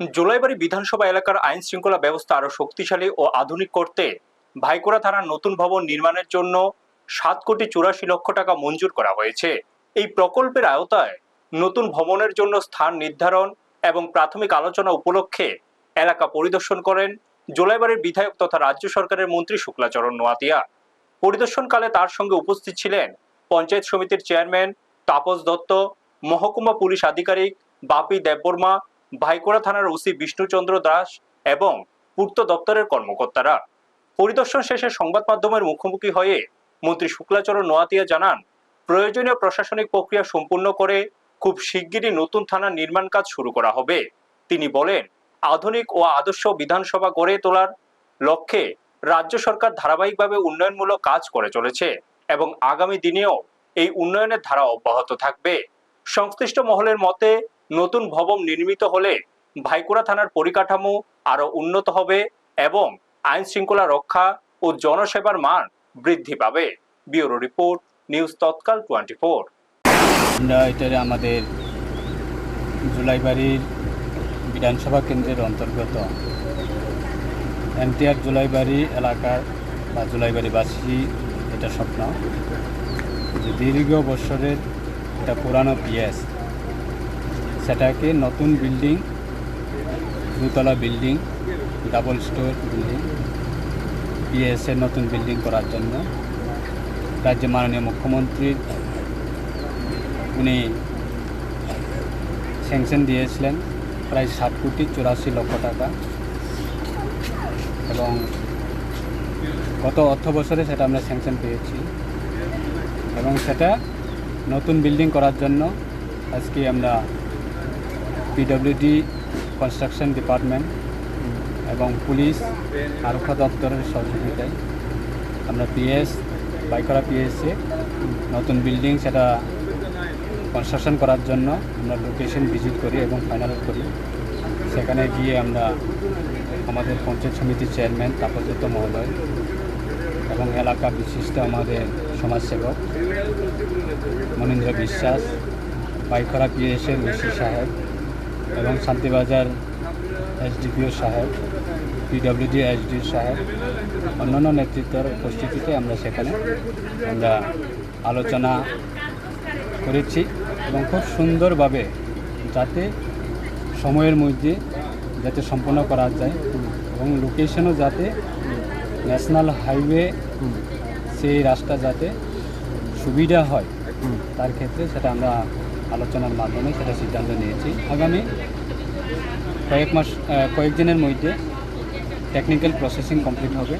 জুলাইবাড়ী বিধানসভা এলাকার আইন শৃঙ্খলা ব্যবস্থা আরো শক্তিশালী ও আধুনিক করতে ভাইকোড়া থানার নতুন ভবন নির্মাণের জন্য 7,84,00,000 টাকা মঞ্জুর করা হয়েছে। এই প্রকল্পের আওতায় নতুন ভবনের জন্য স্থান নির্ধারণ এবং প্রাথমিক আলোচনা উপলক্ষে এলাকা পরিদর্শন করেন জুলাইবাড়ীর বিধায়ক তথা রাজ্য সরকারের মন্ত্রী শুক্লাচরণ নোয়াতিয়া। পরিদর্শনকালে তার সঙ্গে উপস্থিত ছিলেন পঞ্চায়েত সমিতির চেয়ারম্যান তাপস দত্ত, মহকুমা পুলিশ আধিকারিক বাপি দেববর্মা, ভাইকোড়া থানার ওসি বিষ্ণুচন্দ্র দাস এবং পূর্ত দপ্তরের কর্মকর্তারা। পরিদর্শন শেষে সংবাদ মাধ্যমের মুখোমুখি হয়ে মন্ত্রী শুক্লাচরণ নোয়াতিয়া জানান, প্রয়োজনীয় প্রশাসনিক প্রক্রিয়া সম্পূর্ণ করে খুব শিগগিরই নতুন থানার নির্মাণ কাজ শুরু করা হবে। তিনি বলেন, আধুনিক ও আদর্শ বিধানসভা গড়ে তোলার লক্ষ্যে রাজ্য সরকার ধারাবাহিকভাবে উন্নয়নমূলক কাজ করে চলেছে এবং আগামী দিনেও এই উন্নয়নের ধারা অব্যাহত থাকবে। সংশ্লিষ্ট মহলের মতে নতুন ভবন নির্মিত হলে ভাইকোড়া থানার পরিকাঠামো আরো উন্নত হবে এবং আইন শৃঙ্খলা রক্ষা ও জনসেবার মান বৃদ্ধি পাবে। ব্যুরো রিপোর্ট, নিউজ তৎকাল 24। আমরা এটা আমাদের জুলাইবাড়ির বিধানসভা কেন্দ্রের অন্তর্গত এনটিআর জুলাইবাড়ি এলাকার বা জুলাইবাড়িবাসী এটা স্বপ্ন যে দীর্ঘ বছরের একটা পুরানো পিএস সেটাকে নতুন বিল্ডিং, দুতলা বিল্ডিং, ডাবল স্টোর বিল্ডিং, পিএসের নতুন বিল্ডিং করার জন্য রাজ্যের মাননীয় মুখ্যমন্ত্রী উনি স্যাংশন দিয়েছিলেন প্রায় 7,84,00,000 টাকা এবং গত অর্থ বছরে সেটা আমরা স্যাংশন পেয়েছি এবং সেটা নতুন বিল্ডিং করার জন্য আজকে আমরা পিডব্লিউডি কনস্ট্রাকশন ডিপার্টমেন্ট এবং পুলিশ আরক্ষা দপ্তরের সহযোগিতায় আমরা ভাইকোড়া পিএসে নতুন বিল্ডিং সেটা কনস্ট্রাকশন করার জন্য আমরা লোকেশন ভিজিট করি এবং ফাইনাল করি। সেখানে গিয়ে আমরা আমাদের পঞ্চায়েত সমিতির চেয়ারম্যান তাপস দত্ত মহোদয় এবং এলাকা বিশিষ্ট আমাদের সমাজসেবক মনীন্দ্র বিশ্বাস, ভাইকোড়া পিএসের ওসি সাহেব এবং শান্তিবাজার এসডিপিও সাহেব, পিডব্লিউডি এসডি সাহেব, অন্যান্য নেতৃত্বের উপস্থিতিতে আমরা সেখানে আলোচনা করেছি এবং খুব সুন্দরভাবে যাতে সময়ের মধ্যে যাতে সম্পন্ন করা যায় এবং লোকেশনও যাতে ন্যাশনাল হাইওয়ে সেই রাস্তা যাতে সুবিধা হয় তার ক্ষেত্রে সেটা আমরা আলোচনার মাধ্যমে সেটা সিদ্ধান্ত নিয়েছি। আগামী কয়েকদিনের মধ্যে টেকনিক্যাল প্রসেসিং কমপ্লিট হবে।